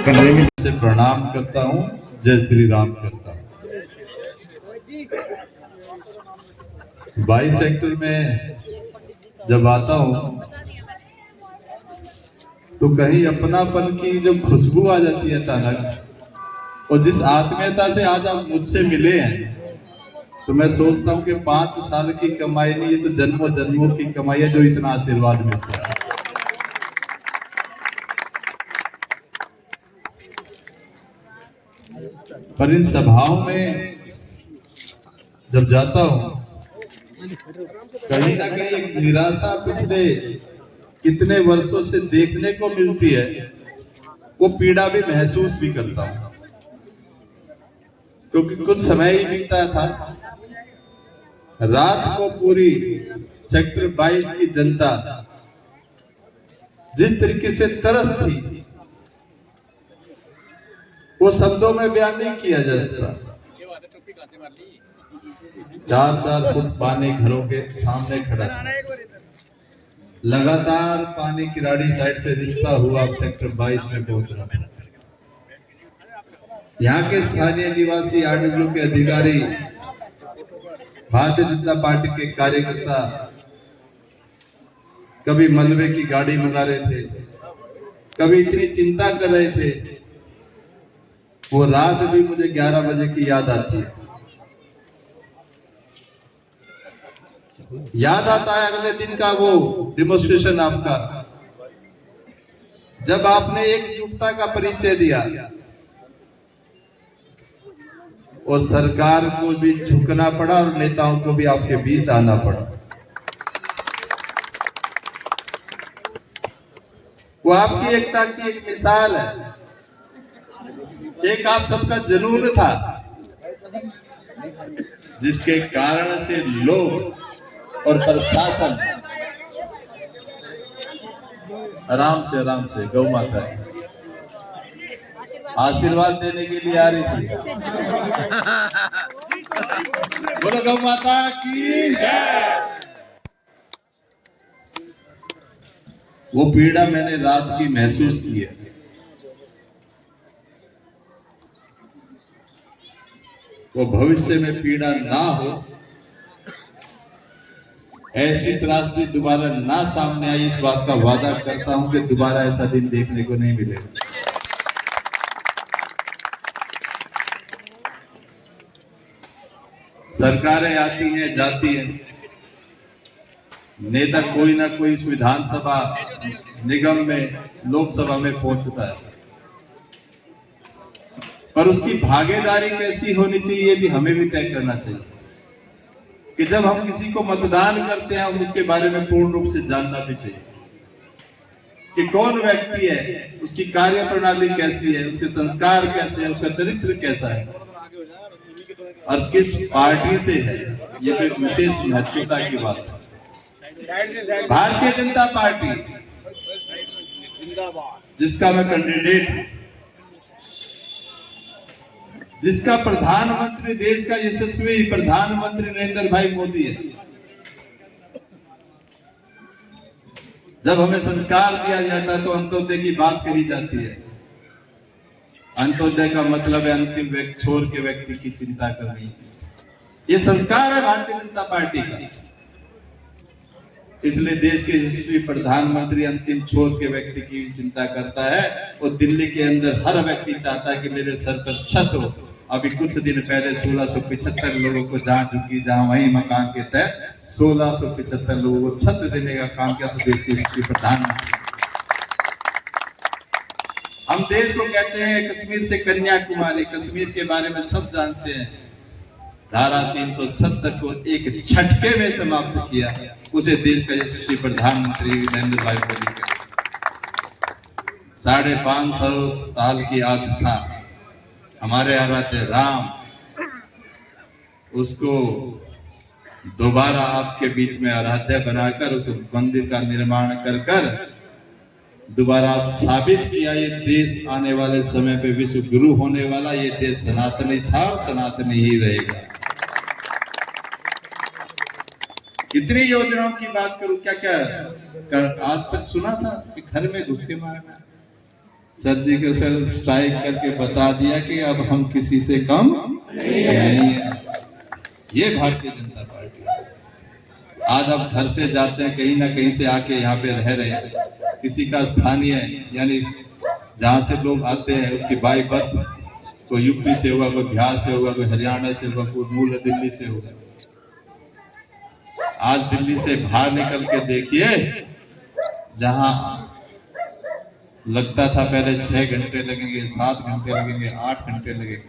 से प्रणाम करता हूँ, जय श्री राम करता हूँ। 22 सेक्टर में जब आता हूँ तो कहीं अपनापन की जो खुशबू आ जाती है अचानक, और जिस आत्मीयता से आज आप मुझसे मिले हैं, तो मैं सोचता हूँ कि 5 साल की कमाई नहीं, ये तो जन्मों जन्मों की कमाई है जो इतना आशीर्वाद मिलता है। पर इन सभाओं में जब जाता हूं, कहीं ना कहीं एक निराशा पिछले कितने वर्षों से देखने को मिलती है, वो पीड़ा भी महसूस भी करता हूं। क्योंकि कुछ समय ही बीता था, रात को पूरी सेक्टर 22 की जनता जिस तरीके से तरस थी, वो शब्दों में बयान नहीं किया जा सकता। 4-4 फुट पानी घरों के सामने खड़ा था। लगातार पानी किराड़ी साइड से रिश्ता हुआ अब सेक्टर 22 में पहुंच रहा था। यहाँ के स्थानीय निवासी, आरडब्ल्यू के अधिकारी, भारतीय जनता पार्टी के कार्यकर्ता कभी मलबे की गाड़ी मंगा रहे थे, कभी इतनी चिंता कर रहे थे। वो रात भी मुझे 11 बजे की याद आती है। याद आता है अगले दिन का वो डेमोन्स्ट्रेशन आपका, जब आपने एकजुटता का परिचय दिया और सरकार को भी झुकना पड़ा और नेताओं को भी आपके बीच आना पड़ा। वो आपकी एकता की एक मिसाल है। एक आप सबका जुनून था, जिसके कारण से लोग और प्रशासन आराम से गौ माता आशीर्वाद देने के लिए आ रही थी। बोलो गौ माता की। वो पीड़ा मैंने रात की महसूस की है। वो भविष्य में पीड़ा ना हो, ऐसी त्रासदी दोबारा ना सामने आई, इस बात का वादा करता हूं कि दोबारा ऐसा दिन देखने को नहीं मिलेगा। सरकारें आती हैं, जाती हैं, नेता कोई ना कोई इस विधानसभा, निगम में, लोकसभा में पहुंचता है, पर उसकी भागीदारी कैसी होनी चाहिए ये भी हमें भी तय करना चाहिए। कि जब हम किसी को मतदान करते हैं, हम उसके बारे में पूर्ण रूप से जानना भी चाहिए कि कौन व्यक्ति है, उसकी कार्य प्रणाली कैसी है, उसके संस्कार कैसे है, उसका चरित्र कैसा है और किस पार्टी से है। ये तो एक विशेष महत्वता की बात है। भारतीय जनता पार्टी, जिसका मैं कैंडिडेट हूं, जिसका प्रधानमंत्री, देश का यशस्वी प्रधानमंत्री नरेंद्र भाई मोदी है। जब हमें संस्कार दिया जाता है तो अंत्योदय की बात कही जाती है। अंत्योदय का मतलब है अंतिम व्यक्ति, छोर के व्यक्ति की चिंता करनी। ये संस्कार है भारतीय जनता पार्टी का। इसलिए देश के यशस्वी प्रधानमंत्री अंतिम छोर के व्यक्ति की चिंता करता है। और दिल्ली के अंदर हर व्यक्ति चाहता है कि मेरे सर पर छत हो। अभी कुछ दिन पहले 1675 लोगों को जहां झुकी, जहां वही मकान के तहत 1675 लोगों को छत देने का काम किया तो देश के यशस्वी प्रधानमंत्री। हम देश को कहते हैं कश्मीर से कन्याकुमारी, कश्मीर के बारे में सब जानते हैं। धारा 370 को एक झटके में समाप्त किया, उसे देश का यशस्वी प्रधानमंत्री नरेंद्र भाई मोदी का 550 साल की आस्था, हमारे आराध्य राम, उसको दोबारा आपके बीच में आराध्य बनाकर उस मंदिर का निर्माण कर दोबारा आप साबित किया ये देश आने वाले समय पे विश्व गुरु होने वाला, ये देश सनातनी था और सनातनी ही रहेगा। कितनी योजनाओं की बात करूं, क्या क्या कर, आज तक सुना था कि घर में घुस के मारना, सर्जिकल स्ट्राइक करके बता दिया कि अब हम किसी से कम नहीं है। ये भारतीय जनता पार्टी। आज आप घर से जाते हैं, कहीं ना कहीं से आके यहाँ पे रह रहे हैं, किसी का स्थानीय यानी जहाँ से लोग आते हैं उसकी बाई बर्थ, कोई यूपी से होगा, कोई बिहार से होगा, कोई हरियाणा से होगा, कोई मूल दिल्ली से होगा। आज दिल्ली से बाहर निकल के देखिए, जहां लगता था पहले 6 घंटे लगेंगे, 7 घंटे लगेंगे, 8 घंटे लगेंगे,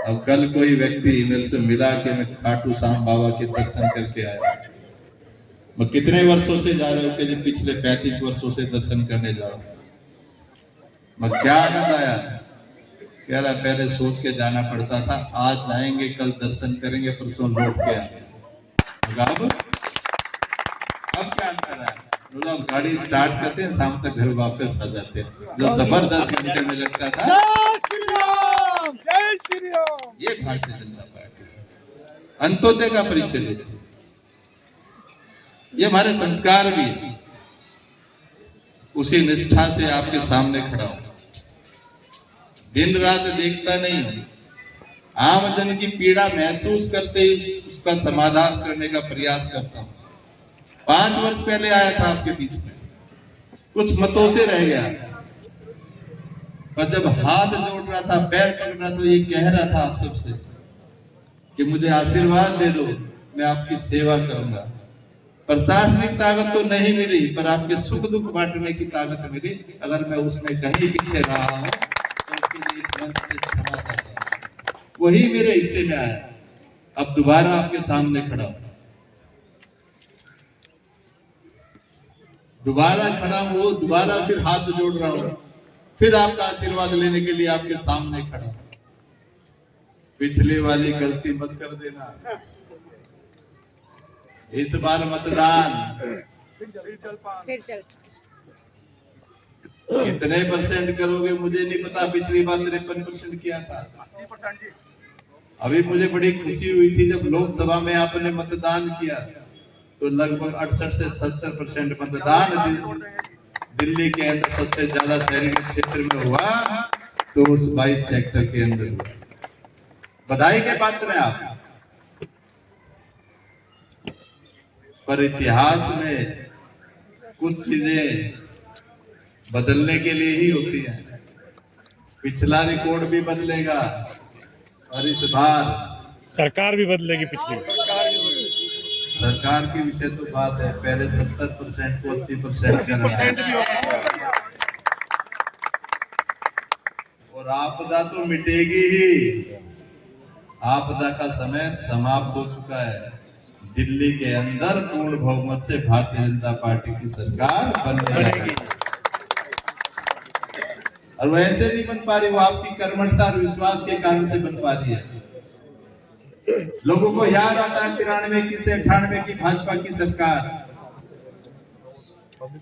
अब कल कोई व्यक्ति मेरे से मिला कि मैं खाटू श्याम बाबा के दर्शन करके आया। मैं कितने वर्षों से जा रहा हूँ कि पिछले 35 वर्षों से दर्शन करने जा रहा हूँ। मैं क्या आनंद आया, कह रहा पहले सोच के जाना पड़ता था, आज जाएंगे, कल दर्शन करेंगे, परसों लौट के आएंगे। अब क्या अंतर है, लोग गाड़ी स्टार्ट करते हैं, शाम तक घर वापस आ जाते हैं। जो सफर 10 घंटे में लगता था, ये भारतीय जनता पार्टी अंत्योदय का परिचय देती है। ये हमारे संस्कार भी है। उसी निष्ठा से आपके सामने खड़ा हूं, दिन रात देखता नहीं हूं, आम जन की पीड़ा महसूस करते ही उसका समाधान करने का प्रयास करता हूं। 5 वर्ष पहले आया था आपके बीच में, कुछ मतों से रह गया, पर जब हाथ जोड़ रहा था, पैर पकड़ रहा था, ये कह रहा था आप सबसे कि मुझे आशीर्वाद दे दो, मैं आपकी सेवा करूंगा। प्रशासनिक ताकत तो नहीं मिली, पर आपके सुख दुख बांटने की ताकत मिली। अगर मैं उसमें कहीं पीछे रहा हूं तो उसके लिए इस मंच से क्षमा चाहता हूं। वही मेरे हिस्से में आया, अब दोबारा आपके सामने खड़ा हूं, दोबारा खड़ा हूं, दोबारा फिर हाथ जोड़ रहा हूं, फिर आपका आशीर्वाद लेने के लिए आपके सामने खड़ा हूं। पिछली वाली गलती मत कर देना। इस बार मतदान कितने परसेंट करोगे मुझे नहीं पता। पिछली बार 53% किया था। 80% जी। अभी मुझे बड़ी खुशी हुई थी जब लोकसभा में आपने मतदान किया तो लगभग 68 से 70% मतदान दिल्ली के अंदर सबसे ज्यादा शहरी क्षेत्र में हुआ, तो उस 22 सेक्टर के अंदर हुआ। बधाई के पात्र हैं आप। पर इतिहास में कुछ चीजें बदलने के लिए ही होती है। पिछला रिकॉर्ड भी बदलेगा और इस बार सरकार भी बदलेगी। पिछली सरकार की विषय तो बात है, पहले 70% को 80% भी होगा। और आपदा तो मिटेगी ही। आपदा का समय समाप्त हो चुका है। दिल्ली के अंदर पूर्ण बहुमत से भारतीय जनता पार्टी की सरकार बनने जाएगी। और वो ऐसे नहीं बन पा रही, वो आपकी कर्मठता और विश्वास के कारण से बन पा रही है। लोगों को याद आता है 93 की से 98 की भाजपा की सरकार,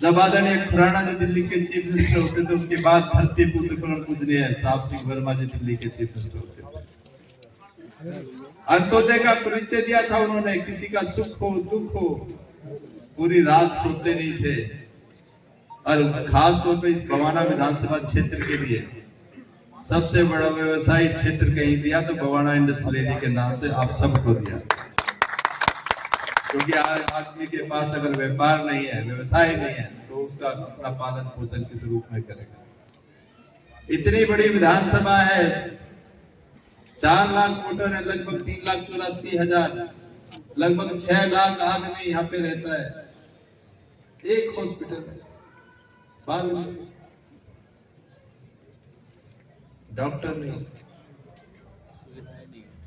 जब आदरणीय खुराना जी दिल्ली के चीफ मिनिस्टर होते थे, उसके बाद धरती पुत्र परम पूजनीय साहब सिंह वर्मा जी दिल्ली के चीफ मिनिस्टर होते थे। अंत्योदय का परिचय दिया था उन्होंने। किसी का सुख हो दुख हो, पूरी रात सोते नहीं थे। और खास तौर पे इस बवाना विधानसभा क्षेत्र के लिए सबसे बड़ा व्यवसायी क्षेत्र कहीं दिया तो बवाना इंडस्ट्रियल एरिया के नाम से आप सबको दिया। क्योंकि आदमी के पास अगर व्यापार नहीं है, व्यवसाय नहीं है, तो उसका अपना पालन पोषण किस रूप में करेगा। इतनी बड़ी विधानसभा है, 4 लाख वोटर है, लगभग 3,84,000, लगभग 6 लाख आदमी यहाँ पे रहता है। एक हॉस्पिटल है, डॉक्टर नहीं,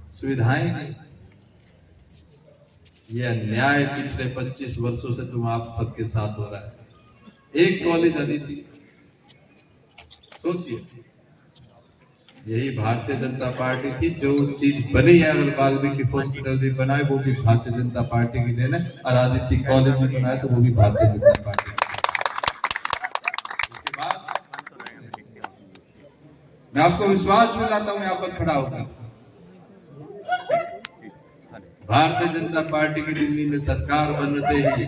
सुविधाएं नहीं। यह अन्याय पिछले 25 वर्षों से तुम आप सबके साथ हो रहा है। एक कॉलेज अदिति, सोचिए, यही भारतीय जनता पार्टी थी। जो चीज बनी है, अगर वाल्मीकि हॉस्पिटल भी बनाए वो भी भारतीय जनता पार्टी की देन है, और आदित्य कॉलेज भी बनाए तो वो भी भारतीय जनता पार्टी। उसके बाद मैं आपको विश्वास दिलाता हूं, यहाँ पर खड़ा होकर, भारतीय जनता पार्टी की दिल्ली में सरकार बनते ही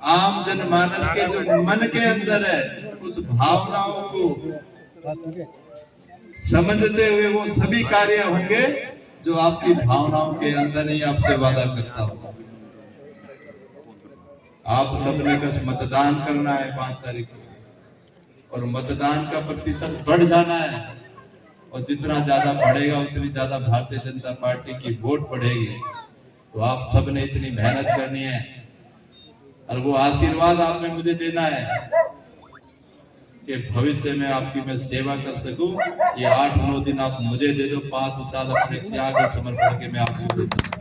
आम जनमानस के जो मन के अंदर है, उस उस भावनाओं को समझते हुए वो सभी कार्य होंगे जो आपकी भावनाओं के अंदर ही आपसे वादा करता हूं। आप सबने बस मतदान करना है 5 तारीख को, और मतदान का प्रतिशत बढ़ जाना है, और जितना ज्यादा बढ़ेगा उतनी ज्यादा भारतीय जनता पार्टी की वोट बढ़ेगी। तो आप सबने इतनी मेहनत करनी है, और वो आशीर्वाद आपने मुझे देना है कि भविष्य में आपकी मैं सेवा कर सकूं। ये 8-9 दिन आप मुझे दे दो, 5 साल अपने त्याग और समर्पण के मैं आपको देता हूं।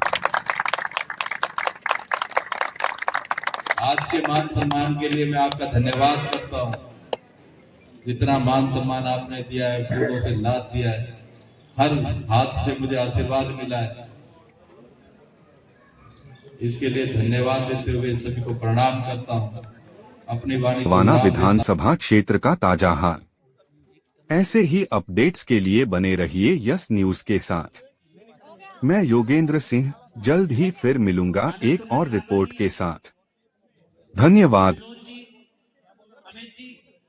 आज के मान सम्मान के लिए मैं आपका धन्यवाद करता हूं। जितना मान सम्मान आपने दिया है, फूलों से लाद दिया है, हर हाथ से मुझे आशीर्वाद मिला है, इसके लिए धन्यवाद देते हुए सभी को प्रणाम करता हूं। अपनी वाणी को वाना विधानसभा क्षेत्र का ताजा हाल। ऐसे ही अपडेट्स के लिए बने रहिए यस न्यूज के साथ। मैं योगेंद्र सिंह जल्द ही फिर मिलूंगा एक और रिपोर्ट के साथ। धन्यवाद।